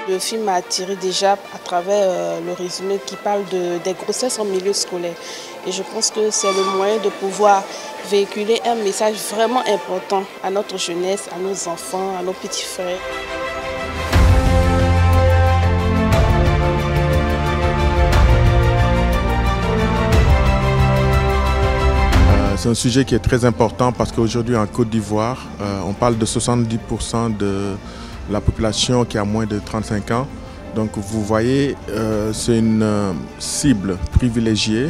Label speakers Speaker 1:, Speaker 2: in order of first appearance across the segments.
Speaker 1: Le film m'a attiré déjà à travers le résumé qui parle des grossesses en milieu scolaire. Et je pense que c'est le moyen de pouvoir véhiculer un message vraiment important à notre jeunesse, à nos enfants, à nos petits frères.
Speaker 2: C'est un sujet qui est très important parce qu'aujourd'hui en Côte d'Ivoire, on parle de 70% de la population qui a moins de 35 ans. Donc vous voyez, c'est une cible privilégiée.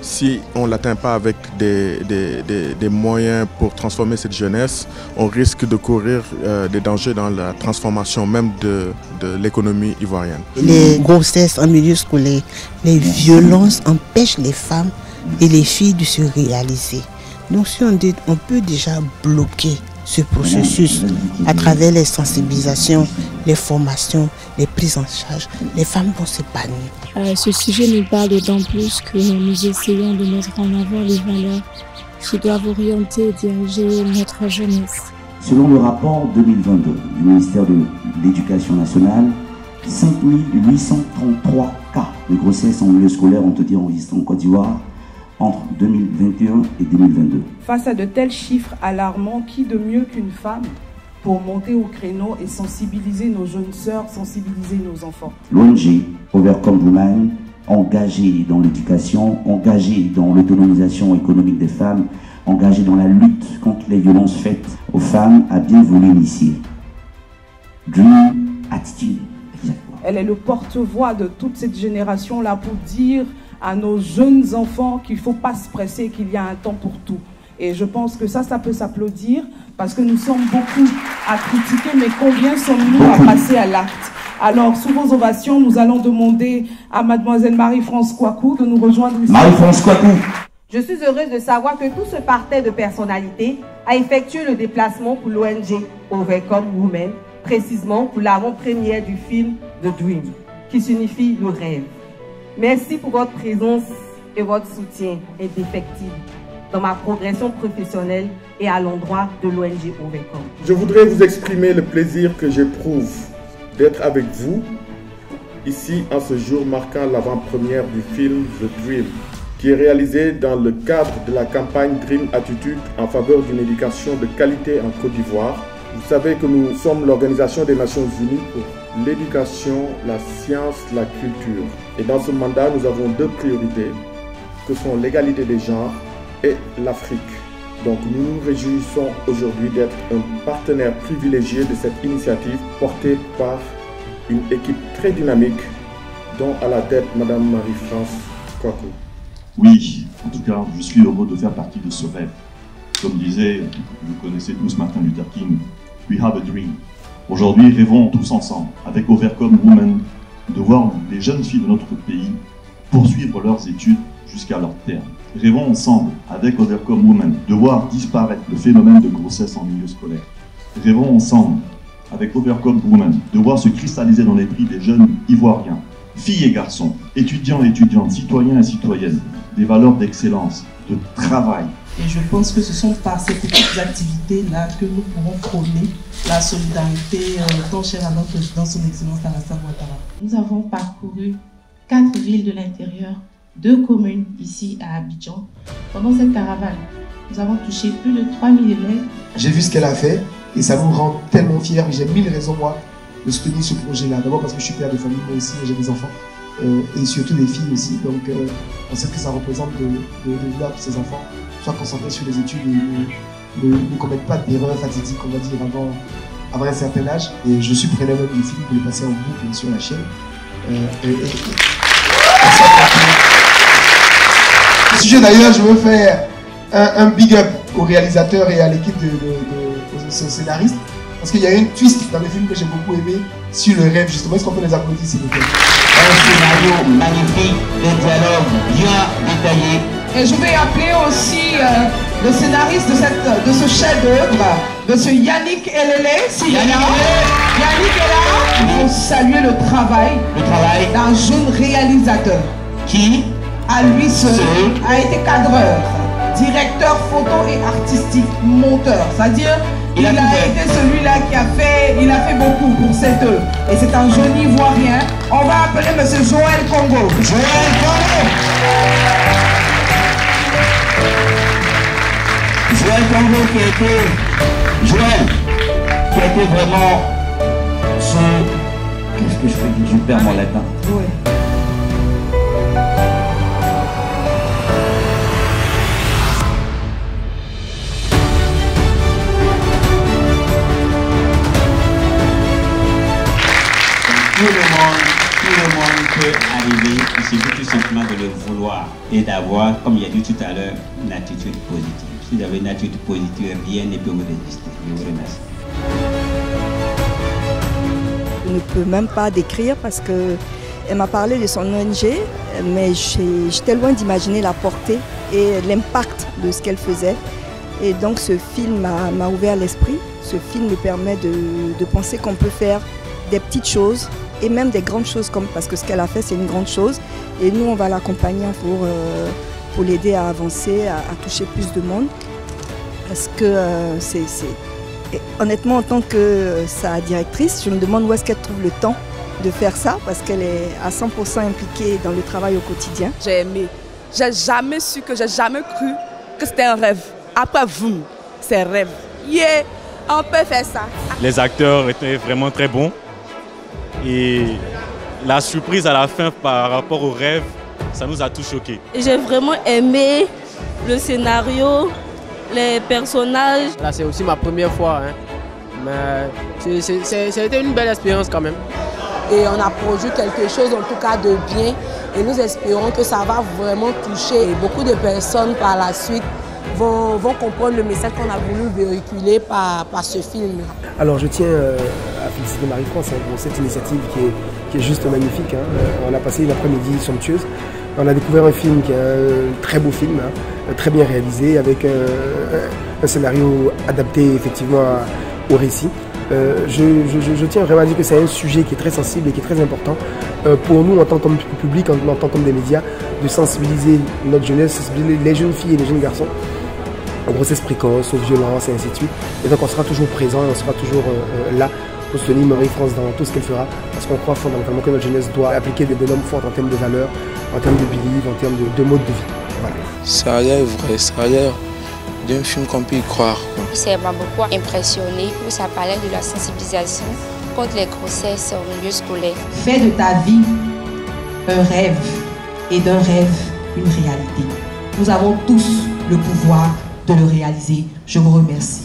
Speaker 2: Si on ne l'atteint pas avec des moyens pour transformer cette jeunesse, on risque de courir des dangers dans la transformation même de l'économie ivoirienne.
Speaker 3: Les grossesses en milieu scolaire, les violences empêchent les femmes et les filles de se réaliser. Donc si on peut déjà bloquer ce processus à travers les sensibilisations, les formations, les prises en charge, les femmes vont s'épanouir.
Speaker 4: Ce sujet nous parle d'autant plus que nous essayons de mettre en avant les valeurs qui doivent orienter et diriger notre jeunesse.
Speaker 5: Selon le rapport 2022 du ministère de l'Éducation nationale, 5 833 cas de grossesse en milieu scolaire ont été enregistrés en Côte d'Ivoire entre 2021 et 2022.
Speaker 6: Face à de tels chiffres alarmants, qui de mieux qu'une femme pour monter au créneau et sensibiliser nos jeunes sœurs, sensibiliser nos enfants?
Speaker 5: L'ONG Overcome Women, engagée dans l'éducation, engagée dans l'autonomisation économique des femmes, engagée dans la lutte contre les violences faites aux femmes, a bien voulu initier Dream Attitude.
Speaker 6: Elle est le porte-voix de toute cette génération-là pour dire à nos jeunes enfants qu'il ne faut pas se presser, qu'il y a un temps pour tout. Et je pense que ça peut s'applaudir parce que nous sommes beaucoup à critiquer, mais combien sommes-nous à passer à l'acte? Alors, sous vos ovations, nous allons demander à mademoiselle Marie-France Kouakou de nous rejoindre ici.
Speaker 5: Marie-France Kouakou.
Speaker 7: Je suis heureuse de savoir que tout ce parterre de personnalités a effectué le déplacement pour l'ONG Overcome Women, précisément pour l'avant-première du film The Dream, qui signifie le rêve. Merci pour votre présence et votre soutien indéfectible dans ma progression professionnelle et à l'endroit de l'ONG Overcome.
Speaker 2: Je voudrais vous exprimer le plaisir que j'éprouve d'être avec vous ici en ce jour marquant l'avant-première du film The Dream, qui est réalisé dans le cadre de la campagne Dream Attitude en faveur d'une éducation de qualité en Côte d'Ivoire. Vous savez que nous sommes l'Organisation des Nations Unies pour l'éducation, la science, la culture. Et dans ce mandat, nous avons deux priorités, que sont l'égalité des genres et l'Afrique. Donc nous nous réjouissons aujourd'hui d'être un partenaire privilégié de cette initiative portée par une équipe très dynamique, dont à la tête Madame Marie-France Kouakou.
Speaker 8: Oui, en tout cas, je suis heureux de faire partie de ce rêve. Comme disait, vous connaissez tous Martin Luther King, We have a dream. Aujourd'hui, rêvons tous ensemble, avec Overcome Women, de voir les jeunes filles de notre pays poursuivre leurs études jusqu'à leur terme. Rêvons ensemble, avec Overcome Women, de voir disparaître le phénomène de grossesse en milieu scolaire. Rêvons ensemble, avec Overcome Women, de voir se cristalliser dans l'esprit des jeunes ivoiriens, filles et garçons, étudiants et étudiantes, citoyens et citoyennes, des valeurs d'excellence, de travail.
Speaker 9: Et je pense que ce sont par ces petites activités-là que nous pourrons prôner la solidarité tant chère à notre président, son excellence Alassane Ouattara.
Speaker 10: Nous avons parcouru 4 villes de l'intérieur, 2 communes ici à Abidjan. Pendant cette caravane, nous avons touché plus de 3000 élèves.
Speaker 11: J'ai vu ce qu'elle a fait et ça nous rend tellement fiers. J'ai 1000 raisons, moi, de soutenir ce projet-là. D'abord parce que je suis père de famille, moi aussi, j'ai des enfants. Et surtout des filles aussi. Donc, on sait que ça représente de vouloir que ces enfants soient concentrés sur les études et ne commettent pas d'erreurs fatidiques, on va dire, avant un certain âge. Et je suis preneur même des films pour les passer en boucle sur la chaîne. À ce sujet d'ailleurs, je veux faire un big up au réalisateur et à l'équipe de ce scénariste. Parce qu'il y a une twist dans le film que j'ai beaucoup aimé sur le rêve, justement. Est-ce qu'on peut les applaudir, s'il vous plaît?
Speaker 5: Un scénario magnifique, des dialogues bien détaillés.
Speaker 6: Et je vais appeler aussi le scénariste de ce chef-d'œuvre, M. Yannick Elele. Si Yannick est là. Il faut saluer le travail d'un jeune réalisateur qui, à lui seul, a été cadreur directeur photo et artistique, monteur. C'est-à-dire, il a été celui-là qui a fait beaucoup pour cette œuvre. Et c'est un jeune Ivoirien. On va appeler M. Joël Congo. Joël Congo.
Speaker 5: Joël Congo qui a été vraiment ce... Qu'est-ce que je fais? Je perds mon latin.
Speaker 6: Oui.
Speaker 12: Tout le monde peut arriver, il suffit tout simplement de le vouloir et d'avoir, comme il a dit tout à l'heure, une attitude positive. Si vous avez une attitude positive, rien ne peut vous résister. Je vous remercie.
Speaker 13: Je ne peux même pas décrire parce qu'elle m'a parlé de son ONG, mais j'étais loin d'imaginer la portée et l'impact de ce qu'elle faisait. Et donc ce film m'a ouvert l'esprit. Ce film me permet de penser qu'on peut faire des petites choses et même des grandes choses, parce que ce qu'elle a fait, c'est une grande chose. Et nous, on va l'accompagner pour l'aider à avancer, à toucher plus de monde. Parce que honnêtement, en tant que sa directrice, je me demande où est-ce qu'elle trouve le temps de faire ça, parce qu'elle est à 100% impliquée dans le travail au quotidien.
Speaker 6: J'ai aimé. J'ai jamais cru que c'était un rêve. Après vous, c'est un rêve. Yeah, on peut faire ça.
Speaker 14: Les acteurs étaient vraiment très bons. Et la surprise à la fin par rapport au rêve, ça nous a tous choqués.
Speaker 15: J'ai vraiment aimé le scénario, les personnages.
Speaker 16: Là, c'est aussi ma première fois, hein. Mais c'était une belle expérience quand même.
Speaker 17: Et on a produit quelque chose en tout cas de bien et nous espérons que ça va vraiment toucher et beaucoup de personnes par la suite vont comprendre le message qu'on a voulu véhiculer par ce film.
Speaker 18: Alors je tiens à féliciter Marie-France pour cette initiative qui est juste magnifique. Hein. On a passé une après-midi somptueuse. On a découvert un film qui est un très beau film, hein, très bien réalisé, avec un scénario adapté effectivement au récit. Je tiens vraiment à dire que c'est un sujet qui est très sensible et qui est très important pour nous en tant que public, en tant que des médias, de sensibiliser notre jeunesse, sensibiliser les jeunes filles et les jeunes garçons aux grossesses précoces, aux violences et ainsi de suite. Et donc on sera toujours présent et on sera toujours là pour soutenir Marie-France dans tout ce qu'elle fera, parce qu'on croit fondamentalement que notre jeunesse doit appliquer des normes fortes en termes de valeurs, en termes de belief, en termes de mode de vie. Voilà.
Speaker 19: Ça a l'air vrai, ça a l'air d'un film qu'on peut y croire.
Speaker 20: Ça m'a beaucoup impressionné, ça parlait de la sensibilisation contre les grossesses au milieu scolaire.
Speaker 10: Fais de ta vie un rêve et d'un rêve une réalité. Nous avons tous le pouvoir de le réaliser. Je vous remercie.